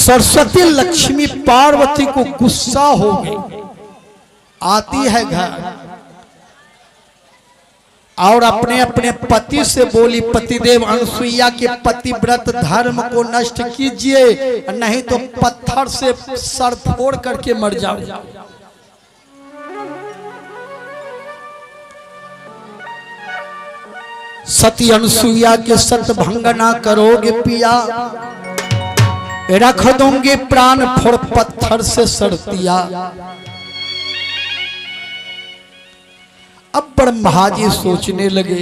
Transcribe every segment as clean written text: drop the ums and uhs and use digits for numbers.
सरस्वती लक्ष्मी पार्वती को गुस्सा हो गई, आती है घर और अपने अपने पति से बोली, पतिदेव अनसुईया के पतिव्रत धर्म को नष्ट कीजिए, नहीं तो पत्थर से सर फोड़ करके मर जाओ। सती अनसुईया के सत भंग ना करोगे पिया, रख दूंगे प्राण फोड़ पत्थर से सरतिया। अब ब्रह्मा जी सोचने लगे,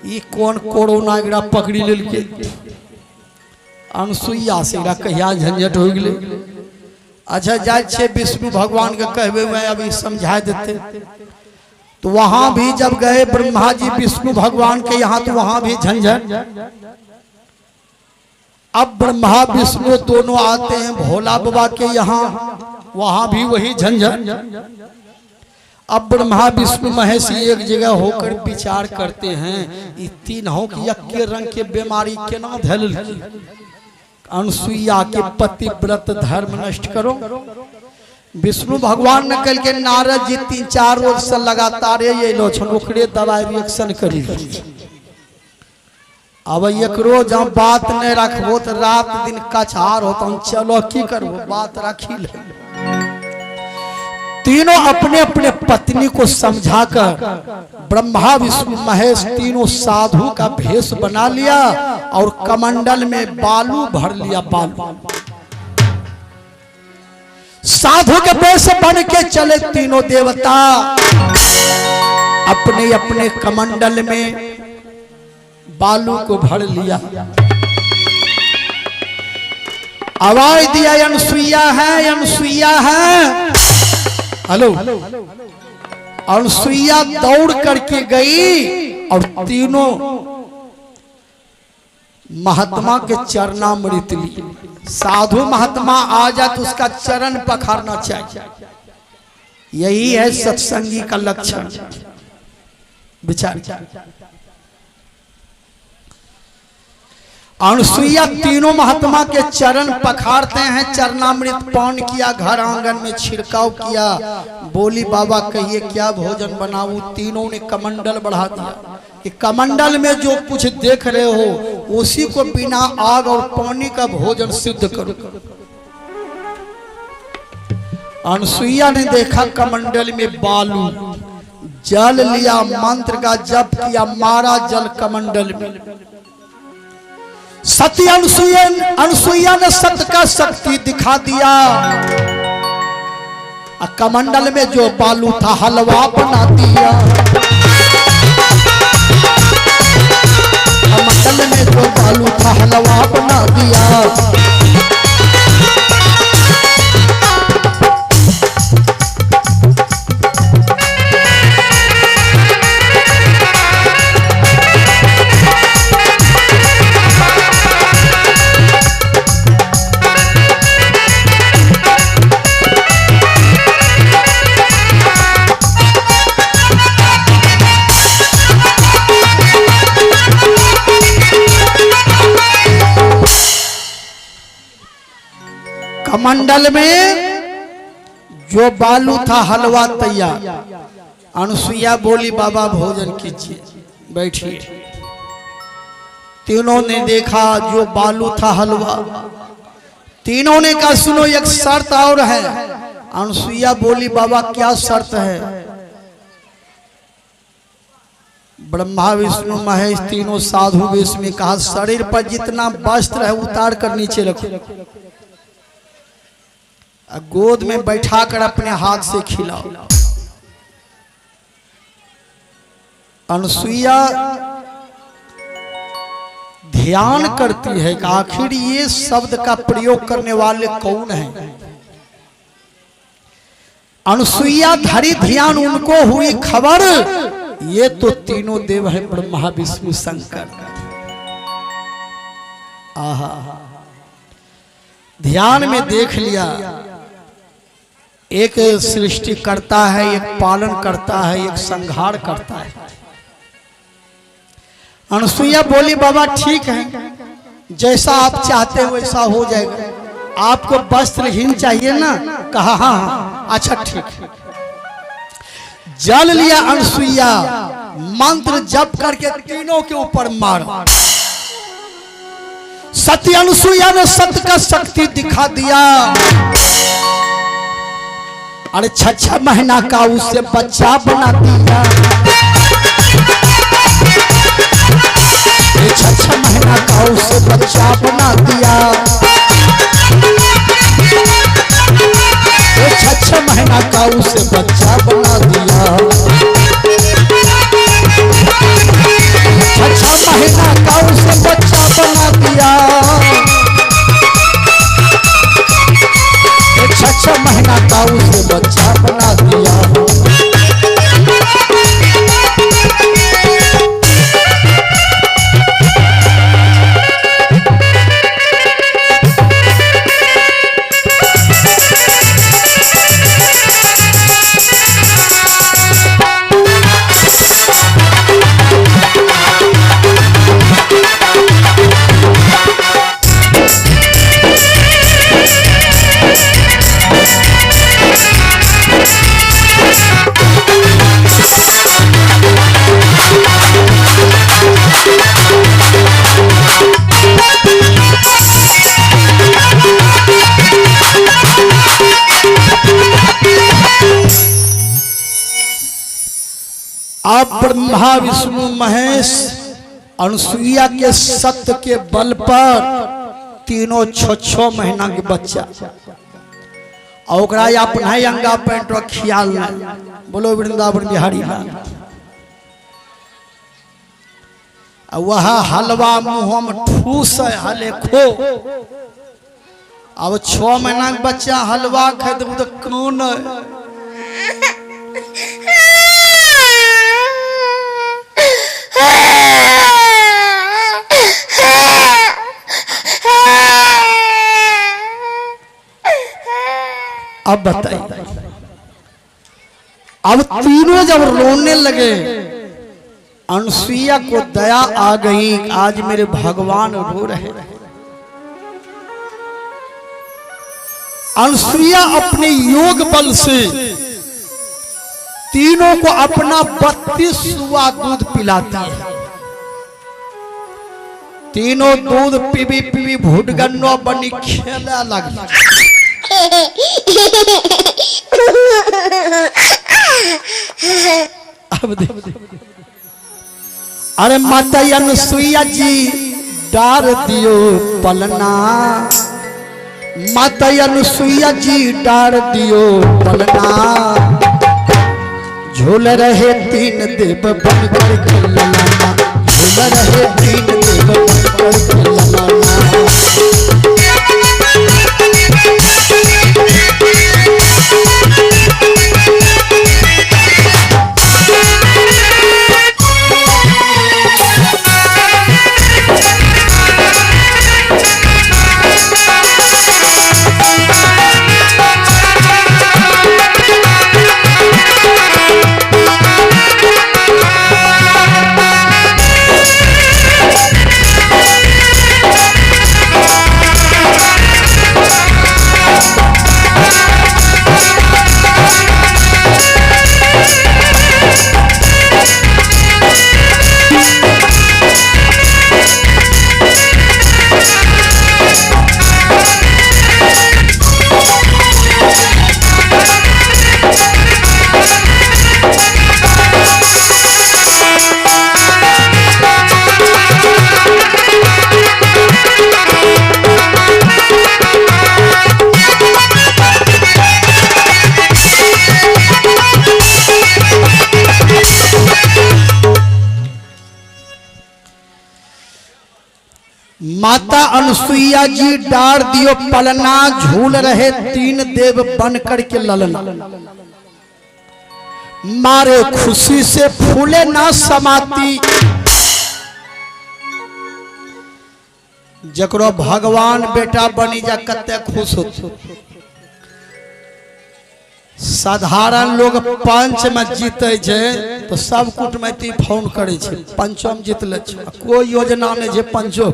ये कौन कोरोना गिरा पकड़ी ले के अनसुईया से कहिया झंझट हो गए। अच्छा जाए विष्णु भगवान के कहवे में अभी समझा देते। तो वहां भी जब गए ब्रह्मा जी विष्णु भगवान के यहाँ, तो वहां भी झंझट। अब ब्रह्मा विष्णु दोनों आते हैं भोला बाबा के यहाँ, वहां भी वही झंझट। अब ब्रह्मा विष्णु महेश एक जगह होकर विचार करते हैं, ये तीन हो कि यक्के रंग के बीमारी केना धैल अनसुईया के पतिव्रत धर्म नष्ट करो। विष्णु भगवान ने कल के नारद जी 3-4 रोज से लगातार ये लोचन ओकरे दवाई रिएक्शन करी। अब एक रोज हम बात नहीं रखबो तो रात दिन कछार होता, चलो की करबो बात रखी ले। तीनों अपने अपने पत्नी को समझाकर ब्रह्मा विष्णु महेश तीनों साधु का भेष बना लिया और कमंडल में बालू भर लिया। बालू साधु के वेश बन के चले तीनों देवता, अपने अपने कमंडल में बालू को भर लिया। आवाज दिया, अनसुईया है, अनसुईया है। हेलो, अनसुईया दौड़ करके गई और तीनों महात्मा के चरणामृत ली। साधु महात्मा आ जाए तो उसका चरण पखारना चाहिए, यही है सत्संगी का लक्षण। विचार, अनसुईया तीनों महात्मा के चरण पखारते हैं, चरणामृत पान किया, घर आंगन में छिड़काव किया। बोली बाबा कहिए क्या भोजन बनाऊं। तीनों ने कमंडल बढ़ा दिया कि कमंडल में जो कुछ देख रहे हो उसी को बिना आग और पानी का भोजन सिद्ध करो। अनसुईया ने देखा कमंडल में बालू, जल लिया, मंत्र का जप किया, मारा जल कमंडल में। सती अनसुईया ने सत्य का शक्ति दिखा दिया। कमंडल में जो बालू था हलवा बना दिया। कमंडल में जो बालू था हलवा बना दिया। कमंडल में जो बालू था हलवा तैयार। अनसुईया बोली बाबा भोजन कीजिए, बैठिए। तीनों ने देखा जो बालू था हलवा। तीनों ने कहा सुनो एक शर्त और है। अनसुईया बोली बाबा क्या शर्त है। ब्रह्मा विष्णु महेश तीनों साधु वेश में कहा शरीर पर जितना वस्त्र है उतार कर नीचे रखो, गोद में बैठाकर अपने हाथ से खिलाओ। अनसुईया ध्यान करती है कि आखिर ये शब्द का प्रयोग करने वाले कौन हैं। अनसुईया धरी ध्यान, उनको हुई खबर ये तो तीनों देव है ब्रह्मा विष्णु शंकर। आहा, ध्यान में देख लिया एक सृष्टि करता है, एक पालन करता है, एक संहार करता है। अनसुईया बोली बाबा ठीक है, जैसा आप चाहते हो वैसा हो जाएगा। आपको वस्त्रहीन चाहिए ना? कहा हाँ हाँ, अच्छा ठीक। जल लिया अनसुईया, मंत्र जप करके तीनों के ऊपर मारा। सती अनसुईया ने सत्य का शक्ति दिखा दिया। अरे 6 महीना का उसे बच्चा बना दिया। 6 महीना का उसे बच्चा बना दिया। 6 महीना का उसे बच्चा बना दिया। 6 महीना का उसे बच्चा बना दिया। 6 महीना का उसे बच्चा बना दिया। अब ब्रह्मा विष्णु महेश अनसुईया के सत्य के बल पर तीनों 6 महीना के बच्चा और अपना अंगा पैंट ख्याल। बोलो वृंदावन बिहारी लाल। वह हलवा मुंह में ठूस हले खो। अब 6 महीना के बच्चा हलवा खाते तो कौन अब बताइए। अब तीनों जब रोने लगे, अनसुईया को दया आ गई। आज मेरे भगवान रो रहे। अनसुईया अपने योग बल से तीनों को अपना 32वां दूध पिलाती है। तीनों दूध पीवी पीवी भुटगन्नो बनी खेला लगी। अरे माता अनसुईया जी डार दियो पलना। माता अनसुईया जी डार दियो पलना। झूल रहे 3 देव बनकर के ललाना। झूल रहे 3 देव बनकर के ललाना। माता अनसुईया जी डार दियो पलना। झूल रहे 3 देव बन करके ललना। मारे खुशी से फूले ना समाती। जकरो भगवान बेटा बनी जा कते खुश हो। साधारण लोग पंच में जीते तो सब कुटमैती फोन करे छे, पंचम जीत ले। कोई योजना नहीं जे पंचो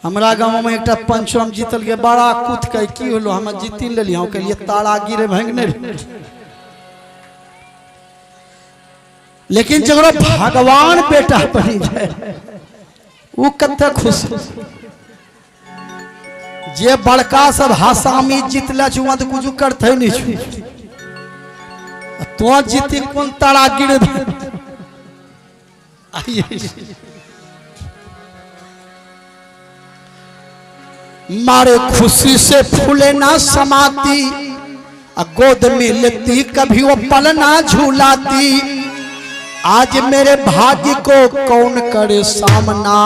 हमरा गांव में एक पंच हम जीतल के बड़ा कुछ कह की होलो हम जीती ले लिया के लिए तारा गिरे भांगने लेकिन जगह भगवान बेटा बनी जाए वो कते खुश जे बड़का सब हसामी जीतला छुआ तो कुछ करते नहीं छु तो जीती कौन तारा गिरे मारे खुशी से फूले ना समाती गोद में लेती कभी वो पल ना झूलाती आज मेरे भाग्य को कौन करे सामना।